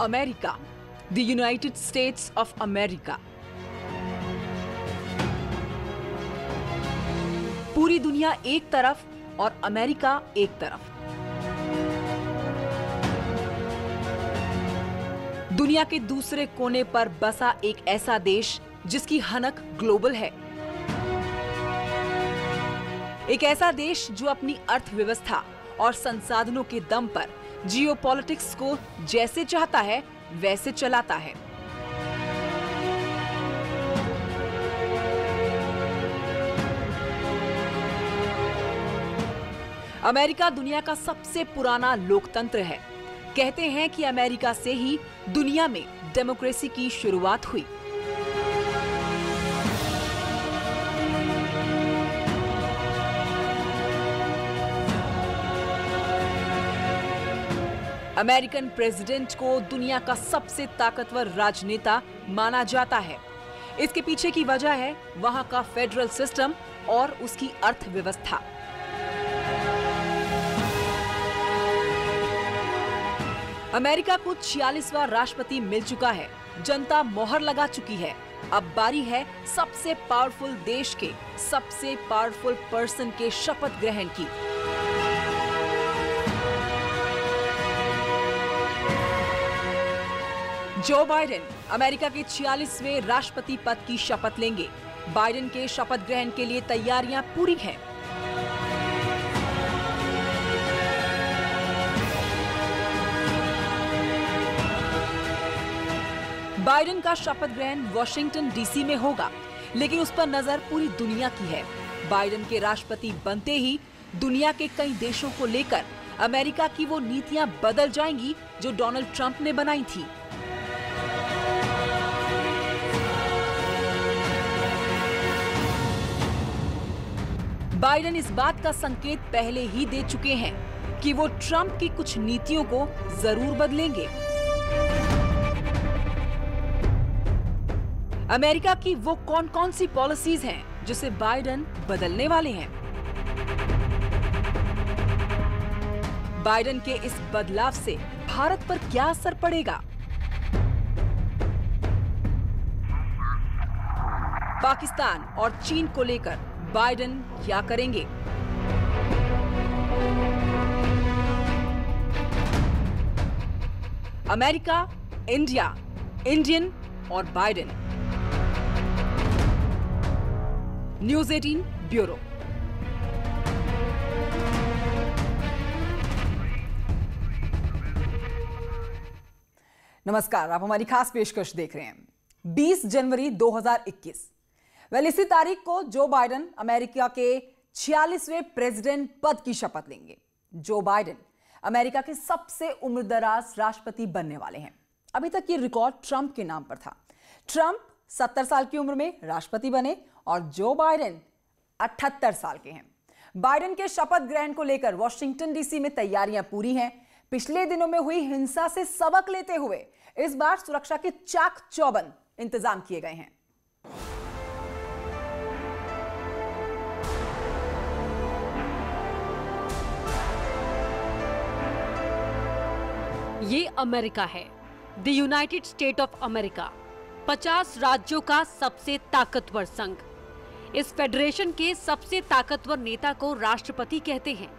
America, the United states of America. पूरी दुनिया एक तरफ और अमेरिका एक तरफ। दुनिया के दूसरे कोने पर बसा एक ऐसा देश जिसकी हनक ग्लोबल है। एक ऐसा देश जो अपनी अर्थव्यवस्था और संसाधनों के दम पर जियोपॉलिटिक्स को जैसे चाहता है वैसे चलाता है। अमेरिका दुनिया का सबसे पुराना लोकतंत्र है। कहते हैं कि अमेरिका से ही दुनिया में डेमोक्रेसी की शुरुआत हुई। अमेरिकन प्रेसिडेंट को दुनिया का सबसे ताकतवर राजनेता माना जाता है। इसके पीछे की वजह है वहां का फेडरल सिस्टम और उसकी अर्थव्यवस्था। अमेरिका को 46वां राष्ट्रपति मिल चुका है। जनता मोहर लगा चुकी है। अब बारी है सबसे पावरफुल देश के सबसे पावरफुल पर्सन के शपथ ग्रहण की। जो बाइडेन अमेरिका के 46वें राष्ट्रपति पद की शपथ लेंगे। बाइडेन के शपथ ग्रहण के लिए तैयारियां पूरी हैं। बाइडेन का शपथ ग्रहण वॉशिंगटन डीसी में होगा, लेकिन उस पर नजर पूरी दुनिया की है। बाइडेन के राष्ट्रपति बनते ही दुनिया के कई देशों को लेकर अमेरिका की वो नीतियां बदल जाएंगी जो डोनाल्ड ट्रंप ने बनाई थी। बाइडेन इस बात का संकेत पहले ही दे चुके हैं कि वो ट्रंप की कुछ नीतियों को जरूर बदलेंगे। अमेरिका की वो कौन कौन सी पॉलिसीज हैं जिसे बाइडेन बदलने वाले हैं। बाइडेन के इस बदलाव से भारत पर क्या असर पड़ेगा। पाकिस्तान और चीन को लेकर बाइडेन क्या करेंगे। अमेरिका, इंडिया, इंडियन और बाइडेन। News 18 bureau. नमस्कार, आप हमारी खास पेशकश देख रहे हैं। 20 जनवरी 2021। इसी तारीख को जो बाइडेन अमेरिका के 46वें प्रेसिडेंट पद की शपथ लेंगे। जो बाइडेन अमेरिका के सबसे उम्रदराज राष्ट्रपति बनने वाले हैं। अभी तक ये रिकॉर्ड ट्रंप के नाम पर था। ट्रंप 70 साल की उम्र में राष्ट्रपति बने और जो बाइडेन 78 साल के हैं। बाइडेन के शपथ ग्रहण को लेकर वॉशिंगटन डीसी में तैयारियां पूरी हैं। पिछले दिनों में हुई हिंसा से सबक लेते हुए इस बार सुरक्षा के चाक चौबंद इंतजाम किए गए हैं। ये अमेरिका है, the United state of America. 50 राज्यों का सबसे ताकतवर संघ। इस फेडरेशन के सबसे ताकतवर नेता को राष्ट्रपति कहते हैं।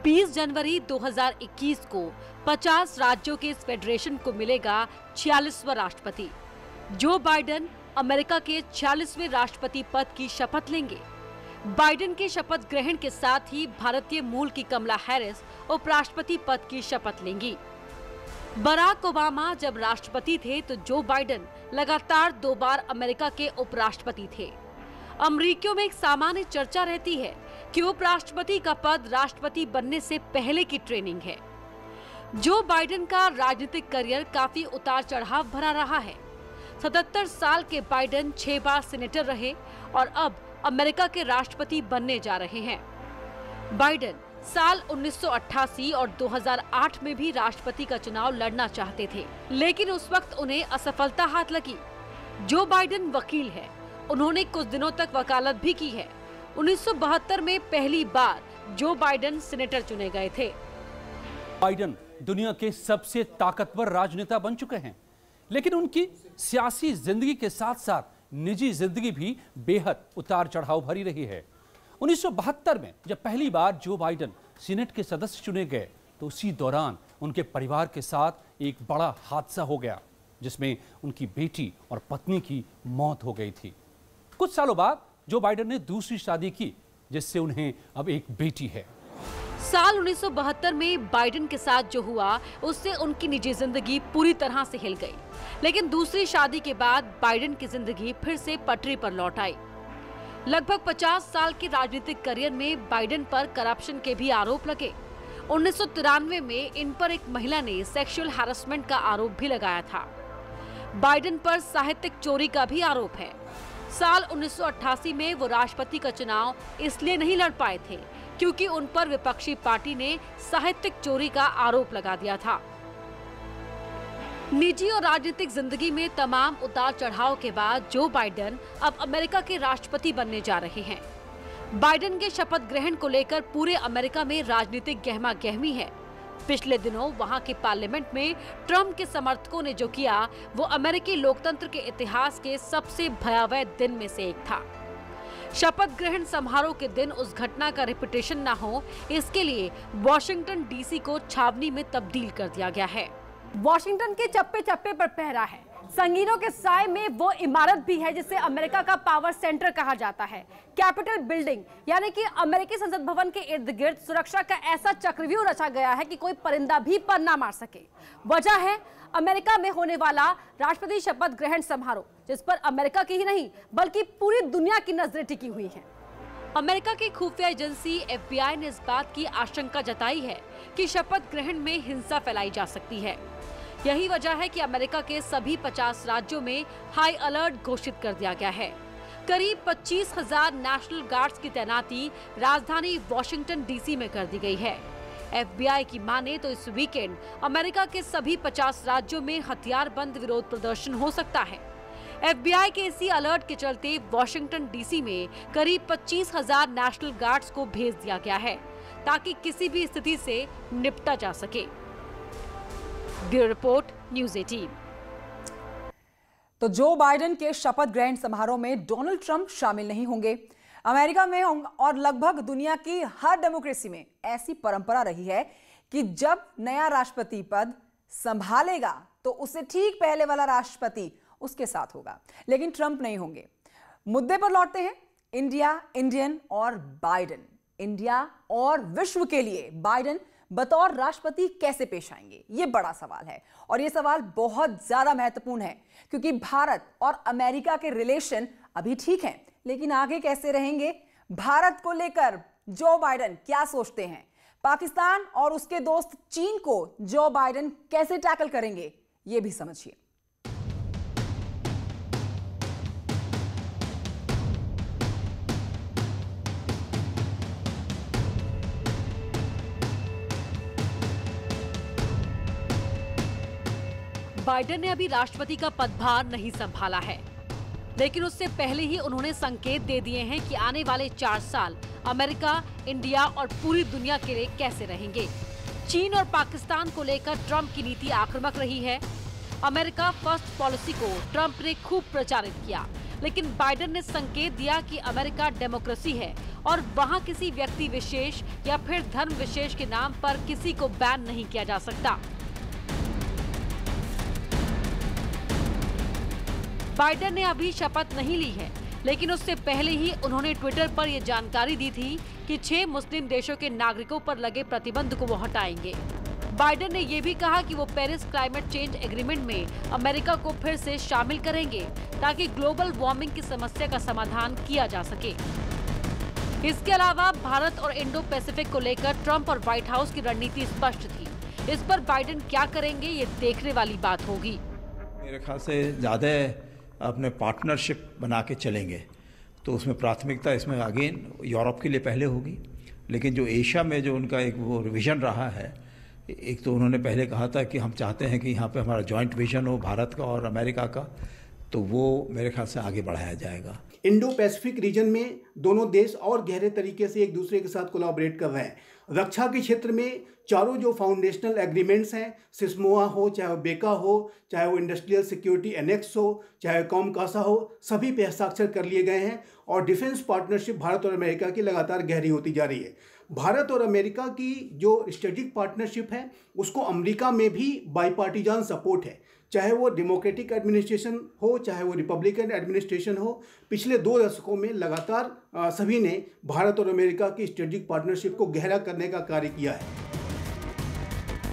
20 जनवरी 2021 को 50 राज्यों के इस फेडरेशन को मिलेगा 46वां राष्ट्रपति। जो बाइडेन अमेरिका के 46वें राष्ट्रपति पद की शपथ लेंगे। बाइडेन के शपथ ग्रहण के साथ ही भारतीय मूल की कमला हैरिस उपराष्ट्रपति पद की शपथ लेंगी। बराक ओबामा जब राष्ट्रपति थे तो जो बाइडेन लगातार 2 बार अमेरिका के उपराष्ट्रपति थे। अमरीकियों में एक सामान्य चर्चा रहती है कि उपराष्ट्रपति का पद राष्ट्रपति बनने से पहले की ट्रेनिंग है। जो बाइडेन का राजनीतिक करियर काफी उतार चढ़ाव भरा रहा है। 77 साल के बाइडेन 6 बार सीनेटर रहे और अब अमेरिका के राष्ट्रपति बनने जा रहे हैं। बाइडेन साल 1988 और 2008 में भी राष्ट्रपति का चुनाव लड़ना चाहते थे, लेकिन उस वक्त उन्हें असफलता हाथ लगी। जो बाइडेन वकील है, उन्होंने कुछ दिनों तक वकालत भी की है। 1972 में पहली बार जो बाइडेन सीनेटर चुने गए थे। बाइडेन दुनिया के सबसे ताकतवर राजनेता बन चुके हैं, लेकिन उनकी सियासी जिंदगी के साथ साथ निजी जिंदगी भी बेहद उतार चढ़ाव भरी रही है। 1972 में जब पहली बार जो बाइडेन सीनेट के सदस्य चुने गए तो उसी दौरान उनके परिवार के साथ एक बड़ा हादसा हो गया, जिसमें उनकी बेटी और पत्नी की मौत हो गई थी। कुछ सालों बाद जो बाइडेन ने दूसरी शादी की, जिससे उन्हें अब एक बेटी है। साल 1972 में बाइडेन के साथ जो हुआ उससे उनकी निजी जिंदगी पूरी तरह से हिल गई, लेकिन दूसरी शादी के बाद बाइडेन की जिंदगी फिर से पटरी पर लौट आई। लगभग 50 साल के राजनीतिक करियर में बाइडेन पर करप्शन के भी आरोप लगे। 1993 में इन पर एक महिला ने सेक्सुअल हैरेसमेंट का आरोप भी लगाया था। बाइडेन पर साहित्यिक चोरी का भी आरोप है। साल 1988 में वो राष्ट्रपति का चुनाव इसलिए नहीं लड़ पाए थे क्योंकि उन पर विपक्षी पार्टी ने साहित्यिक चोरी का आरोप लगा दिया था। निजी और राजनीतिक जिंदगी में तमाम उतार चढ़ाव के बाद जो बाइडेन अब अमेरिका के राष्ट्रपति बनने जा रहे हैं। बाइडेन के शपथ ग्रहण को लेकर पूरे अमेरिका में राजनीतिक गहमा गहमी है। पिछले दिनों वहां के पार्लियामेंट में ट्रंप के समर्थकों ने जो किया वो अमेरिकी लोकतंत्र के इतिहास के सबसे भयावह दिन में से एक था। शपथ ग्रहण समारोह के दिन उस घटना का रिपीटेशन न हो, इसके लिए वॉशिंगटन डीसी को छावनी में तब्दील कर दिया गया है। वॉशिंगटन के चप्पे चप्पे पर पहरा है। संगीनों के साए में वो इमारत भी है जिसे अमेरिका का पावर सेंटर कहा जाता है। कैपिटल बिल्डिंग यानी कि अमेरिकी संसद भवन के इर्द गिर्द सुरक्षा का ऐसा चक्रव्यूह रचा गया है कि कोई परिंदा भी पर ना मार सके। वजह है अमेरिका में होने वाला राष्ट्रपति शपथ ग्रहण समारोह, जिस पर अमेरिका की ही नहीं बल्कि पूरी दुनिया की नजरें टिकी हुई हैं। अमेरिका की खुफिया एजेंसी FBI ने इस बात की आशंका जताई है कि शपथ ग्रहण में हिंसा फैलाई जा सकती है। यही वजह है कि अमेरिका के सभी 50 राज्यों में हाई अलर्ट घोषित कर दिया गया है। करीब 25,000 नेशनल गार्ड्स की तैनाती राजधानी वॉशिंगटन डीसी में कर दी गई है। FBI की माने तो इस वीकेंड अमेरिका के सभी 50 राज्यों में हथियारबंद विरोध प्रदर्शन हो सकता है। FBI के इसी अलर्ट के चलते वॉशिंगटन डीसी में करीब 25,000 नेशनल गार्ड्स को भेज दिया गया है ताकि किसी भी स्थिति से निपटा जा सके। Bureau report, news 18। तो जो बाइडेन के शपथ ग्रहण समारोह में डोनाल्ड ट्रंप शामिल नहीं होंगे। अमेरिका में और लगभग दुनिया की हर डेमोक्रेसी में ऐसी परंपरा रही है कि जब नया राष्ट्रपति पद संभालेगा तो उससे ठीक पहले वाला राष्ट्रपति उसके साथ होगा, लेकिन ट्रंप नहीं होंगे। मुद्दे पर लौटते हैं। इंडिया, इंडियन और बाइडेन। इंडिया और विश्व के लिए बाइडेन बतौर राष्ट्रपति कैसे पेश आएंगे, ये बड़ा सवाल है। और ये सवाल बहुत ज्यादा महत्वपूर्ण है क्योंकि भारत और अमेरिका के रिलेशन अभी ठीक हैं, लेकिन आगे कैसे रहेंगे? भारत को लेकर जो बाइडेन क्या सोचते हैं? पाकिस्तान और उसके दोस्त चीन को जो बाइडेन कैसे टैकल करेंगे, ये भी समझिए। बाइडेन ने अभी राष्ट्रपति का पदभार नहीं संभाला है, लेकिन उससे पहले ही उन्होंने संकेत दे दिए हैं कि आने वाले 4 साल अमेरिका, इंडिया और पूरी दुनिया के लिए कैसे रहेंगे। चीन और पाकिस्तान को लेकर ट्रंप की नीति आक्रामक रही है। अमेरिका फर्स्ट पॉलिसी को ट्रंप ने खूब प्रचारित किया, लेकिन बाइडेन ने संकेत दिया कि अमेरिका डेमोक्रेसी है और वहां किसी व्यक्ति विशेष या फिर धर्म विशेष के नाम पर किसी को बैन नहीं किया जा सकता। बाइडेन ने अभी शपथ नहीं ली है, लेकिन उससे पहले ही उन्होंने ट्विटर पर यह जानकारी दी थी कि 6 मुस्लिम देशों के नागरिकों पर लगे प्रतिबंध को वो हटाएंगे। बाइडेन ने यह भी कहा कि वो पेरिस क्लाइमेट चेंज एग्रीमेंट में अमेरिका को फिर से शामिल करेंगे ताकि ग्लोबल वार्मिंग की समस्या का समाधान किया जा सके। इसके अलावा भारत और इंडो पैसिफिक को लेकर ट्रंप और व्हाइट हाउस की रणनीति स्पष्ट थी। इस पर बाइडेन क्या करेंगे, ये देखने वाली बात होगी। मेरे ख्याल से ज़्यादा अपने पार्टनरशिप बना के चलेंगे, तो उसमें प्राथमिकता इसमें अगेन यूरोप के लिए पहले होगी। लेकिन जो एशिया में जो उनका एक वो विजन रहा है, एक तो उन्होंने पहले कहा था कि हम चाहते हैं कि यहाँ पे हमारा जॉइंट विजन हो भारत का और अमेरिका का, तो वो मेरे ख्याल से आगे बढ़ाया जाएगा। इंडो पैसिफिक रीजन में दोनों देश और गहरे तरीके से एक दूसरे के साथ कोलैबोरेट कर रहे हैं। रक्षा के क्षेत्र में चारों जो फाउंडेशनल एग्रीमेंट्स हैं, सिस्मोआ हो, चाहे वो बेका हो, चाहे वो इंडस्ट्रियल सिक्योरिटी एनेक्स हो, चाहे कॉमकासा हो, सभी पे हस्ताक्षर कर लिए गए हैं। और डिफेंस पार्टनरशिप भारत और अमेरिका की लगातार गहरी होती जा रही है। भारत और अमेरिका की जो स्ट्रेटेजिक पार्टनरशिप है उसको अमेरिका में भी बाईपार्टीजान सपोर्ट है, चाहे वो डेमोक्रेटिक एडमिनिस्ट्रेशन हो, चाहे वो रिपब्लिकन एडमिनिस्ट्रेशन हो। पिछले 2 दशकों में लगातार सभी ने भारत और अमेरिका की स्ट्रेटेजिक पार्टनरशिप को गहरा करने का कार्य किया है।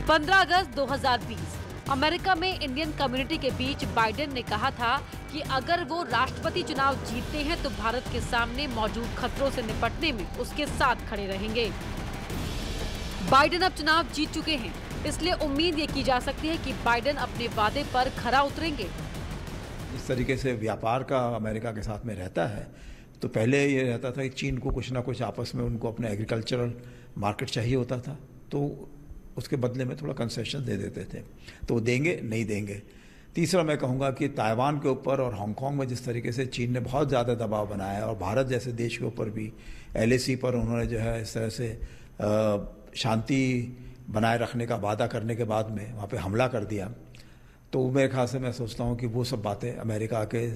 15 अगस्त 2020 अमेरिका में इंडियन कम्युनिटी के बीच बाइडेन ने कहा था कि अगर वो राष्ट्रपति चुनाव जीतते हैं तो भारत के सामने मौजूद खतरों से निपटने में उसके साथ खड़े रहेंगे। बाइडेन अब चुनाव जीत चुके हैं, इसलिए उम्मीद ये की जा सकती है कि बाइडेन अपने वादे पर खरा उतरेंगे। जिस तरीके से व्यापार का अमेरिका के साथ में रहता है, तो पहले ये रहता था कि चीन को कुछ ना कुछ आपस में उनको अपने एग्रीकल्चरल मार्केट चाहिए होता था, तो उसके बदले में थोड़ा कंसेशन दे देते थे, तो वो देंगे नहीं देंगे। तीसरा मैं कहूँगा कि ताइवान के ऊपर और हांगकांग में जिस तरीके से चीन ने बहुत ज़्यादा दबाव बनाया है, और भारत जैसे देश के ऊपर भी LAC पर उन्होंने जो है इस तरह से शांति बनाए रखने का वादा करने के बाद में वहाँ पे हमला कर दिया, तो मेरे ख्याल से मैं सोचता हूँ कि वो सब बातें अमेरिका के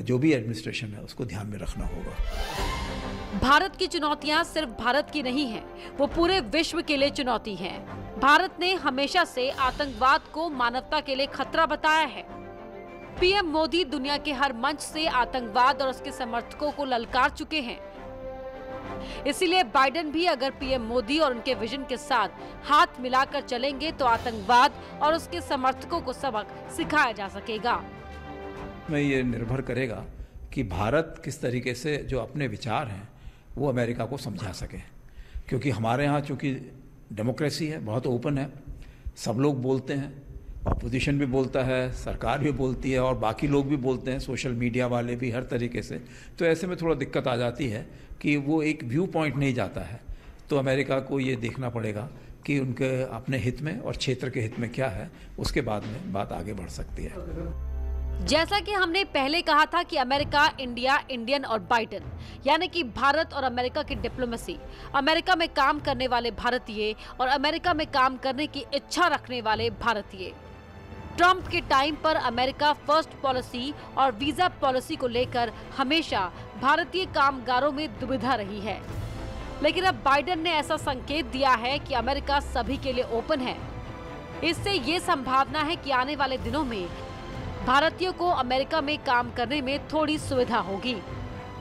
जो भी एडमिनिस्ट्रेशन है उसको ध्यान में रखना होगा। भारत की चुनौतियां सिर्फ भारत की नहीं है, वो पूरे विश्व के लिए चुनौती है। भारत ने हमेशा से आतंकवाद को मानवता के लिए खतरा बताया है। पीएम मोदी दुनिया के हर मंच से आतंकवाद और उसके समर्थकों को ललकार चुके हैं। इसीलिए बाइडेन भी अगर पीएम मोदी और उनके विजन के साथ हाथ मिलाकर चलेंगे तो आतंकवाद और उसके समर्थकों को सबक सिखाया जा सकेगा। में ये निर्भर करेगा कि भारत किस तरीके से जो अपने विचार हैं वो अमेरिका को समझा सके, क्योंकि हमारे यहाँ चूँकि डेमोक्रेसी है, बहुत ओपन है, सब लोग बोलते हैं, अपोजिशन भी बोलता है, सरकार भी बोलती है और बाकी लोग भी बोलते हैं, सोशल मीडिया वाले भी, हर तरीके से। तो ऐसे में थोड़ा दिक्कत आ जाती है कि वो एक व्यू पॉइंट नहीं जाता है। तो अमेरिका को ये देखना पड़ेगा कि उनके अपने हित में और क्षेत्र के हित में क्या है, उसके बाद में बात आगे बढ़ सकती है। जैसा कि हमने पहले कहा था कि अमेरिका, इंडिया, इंडियन और बाइडेन, यानी कि भारत और अमेरिका की डिप्लोमेसी, अमेरिका में काम करने वाले भारतीय और अमेरिका में काम करने की इच्छा रखने वाले भारतीय। ट्रंप के टाइम पर अमेरिका फर्स्ट पॉलिसी और वीजा पॉलिसी को लेकर हमेशा भारतीय कामगारों में दुविधा रही है, लेकिन अब बाइडेन ने ऐसा संकेत दिया है कि अमेरिका सभी के लिए ओपन है। इससे ये संभावना है कि आने वाले दिनों में भारतीयों को अमेरिका में काम करने में थोड़ी सुविधा होगी,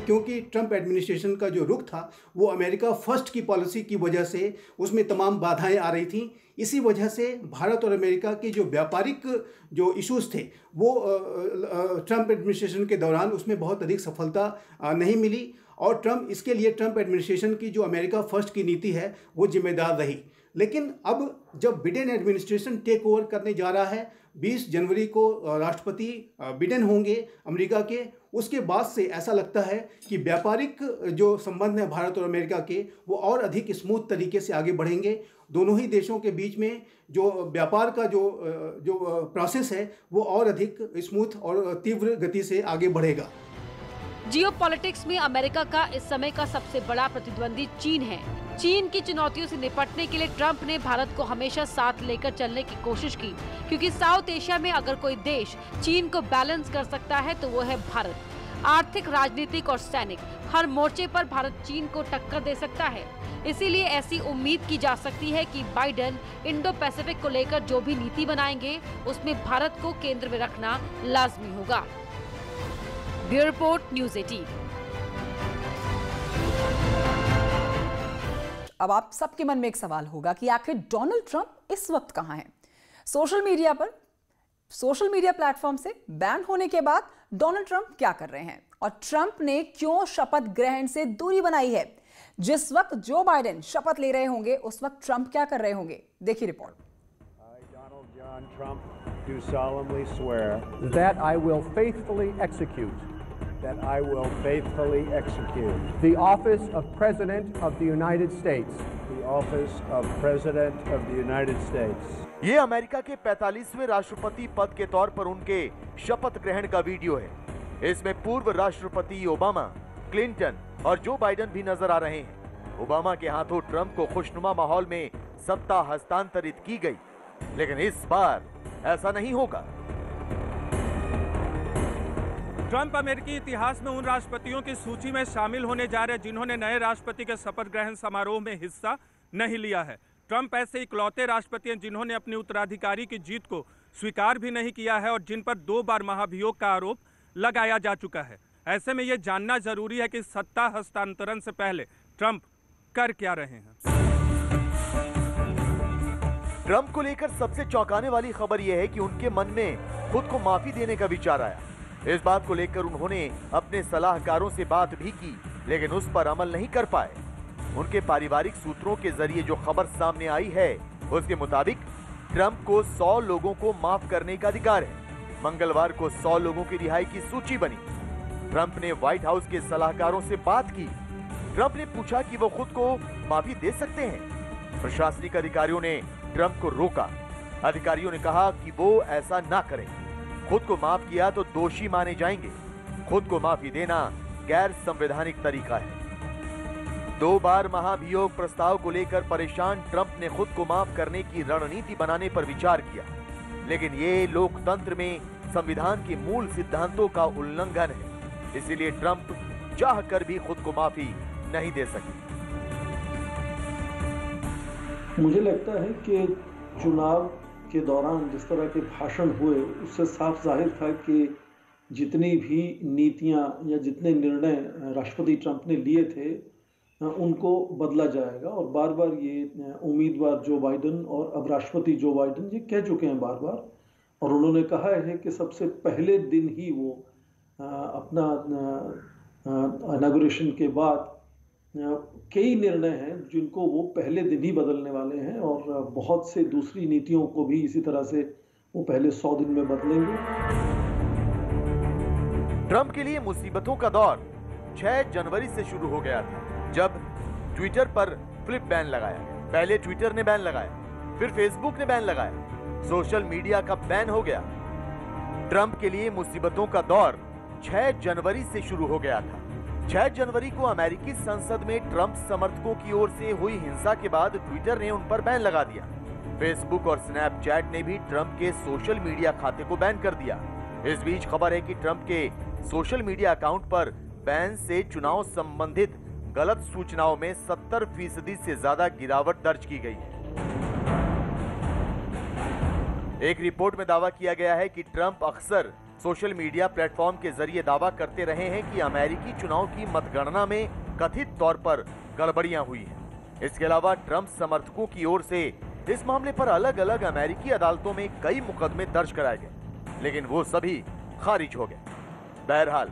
क्योंकि ट्रंप एडमिनिस्ट्रेशन का जो रुख था वो अमेरिका फर्स्ट की पॉलिसी की वजह से उसमें तमाम बाधाएं आ रही थी। इसी वजह से भारत और अमेरिका के जो व्यापारिक जो इश्यूज थे वो ट्रंप एडमिनिस्ट्रेशन के दौरान उसमें बहुत अधिक सफलता नहीं मिली, और इसके लिए ट्रंप एडमिनिस्ट्रेशन की जो अमेरिका फर्स्ट की नीति है वो जिम्मेदार रही। लेकिन अब जब बिडेन एडमिनिस्ट्रेशन टेक ओवर करने जा रहा है, 20 जनवरी को राष्ट्रपति बिडेन होंगे अमेरिका के, उसके बाद से ऐसा लगता है कि व्यापारिक जो संबंध है भारत और अमेरिका के वो और अधिक स्मूथ तरीके से आगे बढ़ेंगे। दोनों ही देशों के बीच में जो व्यापार का जो प्रोसेस है वो और अधिक स्मूथ और तीव्र गति से आगे बढ़ेगा। जियोपॉलिटिक्स में अमेरिका का इस समय का सबसे बड़ा प्रतिद्वंदी चीन है। चीन की चुनौतियों से निपटने के लिए ट्रंप ने भारत को हमेशा साथ लेकर चलने की कोशिश की, क्योंकि साउथ एशिया में अगर कोई देश चीन को बैलेंस कर सकता है तो वो है भारत। आर्थिक, राजनीतिक और सैनिक हर मोर्चे पर भारत चीन को टक्कर दे सकता है। इसीलिए ऐसी उम्मीद की जा सकती है कि बाइडेन इंडो पैसिफिक को लेकर जो भी नीति बनाएंगे उसमें भारत को केंद्र में रखना लाजमी होगा। Bureau report, news 18। अब आप सबके मन में एक सवाल होगा कि आखिर डोनाल्ड ट्रंप इस वक्त कहां हैं? सोशल मीडिया प्लेटफॉर्म से बैन होने के बाद डोनाल्ड ट्रंप क्या कर रहे हैं और ट्रंप ने क्यों शपथ ग्रहण से दूरी बनाई है? जिस वक्त जो बाइडेन शपथ ले रहे होंगे उस वक्त ट्रंप क्या कर रहे होंगे? देखिए report. Do solemnly swear that I will faithfully execute the office of President of the United States. ये अमेरिका के 45वें राष्ट्रपति पद के तौर पर उनके शपथ ग्रहण का वीडियो है। इसमें पूर्व राष्ट्रपति ओबामा, क्लिंटन और जो बाइडेन भी नजर आ रहे हैं। ओबामा के हाथों ट्रंप को खुशनुमा माहौल में सत्ता हस्तांतरित की गई, लेकिन इस बार ऐसा नहीं होगा। ट्रंप अमेरिकी इतिहास में उन राष्ट्रपतियों की सूची में शामिल होने जा रहे जिन्होंने नए राष्ट्रपति के शपथ ग्रहण समारोह में हिस्सा नहीं लिया है। ट्रंप ऐसे इकलौते राष्ट्रपति हैं जिन्होंने अपनी उत्तराधिकारी की जीत को स्वीकार भी नहीं किया है और जिन पर 2 बार महाभियोग का आरोप लगाया जा चुका है। ऐसे में यह जानना जरूरी है कि सत्ता हस्तांतरण से पहले ट्रंप कर क्या रहे हैं। ट्रंप को लेकर सबसे चौंकाने वाली खबर यह है कि उनके मन में खुद को माफी देने का विचार आया। इस बात को लेकर उन्होंने अपने सलाहकारों से बात भी की, लेकिन उस पर अमल नहीं कर पाए। उनके पारिवारिक सूत्रों के जरिए जो खबर सामने आई है, उसके मुताबिक ट्रंप को 100 लोगों को माफ करने का अधिकार है। मंगलवार को 100 लोगों की रिहाई की सूची बनी। ट्रंप ने व्हाइट हाउस के सलाहकारों से बात की। ट्रंप ने पूछा कि वो खुद को माफी दे सकते हैं। प्रशासनिक अधिकारियों ने ट्रंप को रोका। अधिकारियों ने कहा कि वो ऐसा ना करें। खुद को माफ किया तो दोषी माने जाएंगे। खुद को माफी देना गैर संवैधानिक तरीका है। 2 बार महाभियोग प्रस्ताव को लेकर परेशान ट्रंप ने खुद को माफ करने की रणनीति बनाने पर विचार किया, लेकिन ये लोकतंत्र में संविधान के मूल सिद्धांतों का उल्लंघन है। इसीलिए ट्रंप चाहकर भी खुद को माफी नहीं दे सके। मुझे लगता है कि चुनाव के दौरान जिस तरह के भाषण हुए, उससे साफ जाहिर था कि जितनी भी नीतियां या जितने निर्णय राष्ट्रपति ट्रंप ने लिए थे उनको बदला जाएगा। और बार बार ये उम्मीदवार जो बाइडेन और अब राष्ट्रपति जो बाइडेन ये कह चुके हैं बार बार, और उन्होंने कहा है कि सबसे पहले दिन ही वो अपना इनॉग्रेशन के बाद कई निर्णय हैं जिनको वो पहले दिन ही बदलने वाले हैं, और बहुत से दूसरी नीतियों को भी इसी तरह से वो पहले 100 दिन में बदलेंगे। ट्रंप के लिए मुसीबतों का दौर 6 जनवरी से शुरू हो गया था, जब ट्विटर पर फ्लिप बैन लगाया। पहले ट्विटर ने बैन लगाया, फिर फेसबुक ने बैन लगाया, सोशल मीडिया का बैन हो गया। ट्रंप के लिए मुसीबतों का दौर 6 जनवरी से शुरू हो गया था। 6 जनवरी को अमेरिकी संसद में ट्रंप समर्थकों की ओर से हुई हिंसा के बाद ट्विटर ने उन पर बैन लगा दिया। फेसबुक और स्नैपचैट ने भी ट्रंप के सोशल मीडिया खाते को बैन कर दिया। इस बीच खबर है कि ट्रंप के सोशल मीडिया अकाउंट पर बैन से चुनाव संबंधित गलत सूचनाओं में 70% से ज्यादा गिरावट दर्ज की गई है। एक रिपोर्ट में दावा किया गया है कि ट्रंप अक्सर सोशल मीडिया प्लेटफॉर्म के जरिए दावा करते रहे हैं कि अमेरिकी चुनाव की मतगणना में कथित तौर पर गड़बड़ियां हुई हैं। इसके अलावा ट्रंप समर्थकों की ओर से इस मामले पर अलग अलग अमेरिकी अदालतों में कई मुकदमे दर्ज कराए गए, लेकिन वो सभी खारिज हो गए। बहरहाल,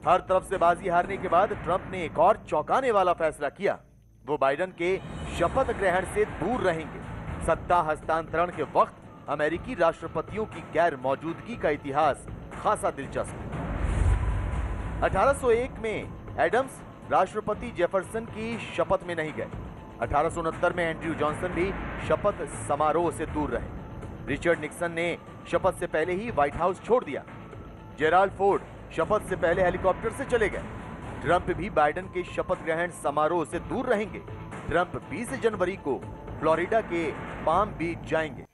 हर तरफ से बाजी हारने के बाद ट्रंप ने एक और चौंकाने वाला फैसला किया। वो बाइडेन के शपथ ग्रहण से दूर रहेंगे। सत्ता हस्तांतरण के वक्त अमेरिकी राष्ट्रपतियों की गैर मौजूदगी का इतिहास खासा दिलचस्प है। 1801 में एडम्स राष्ट्रपति जेफरसन की शपथ में नहीं गए। 1869 में एंड्रयू जॉनसन भी शपथ समारोह से दूर रहे। रिचर्ड निक्सन ने शपथ से पहले ही व्हाइट हाउस छोड़ दिया। जेराल्ड फोर्ड शपथ से पहले हेलीकॉप्टर से चले गए। ट्रंप भी बाइडेन के शपथ ग्रहण समारोह से दूर रहेंगे। ट्रंप 20 जनवरी को फ्लोरिडा के पाम बीच जाएंगे।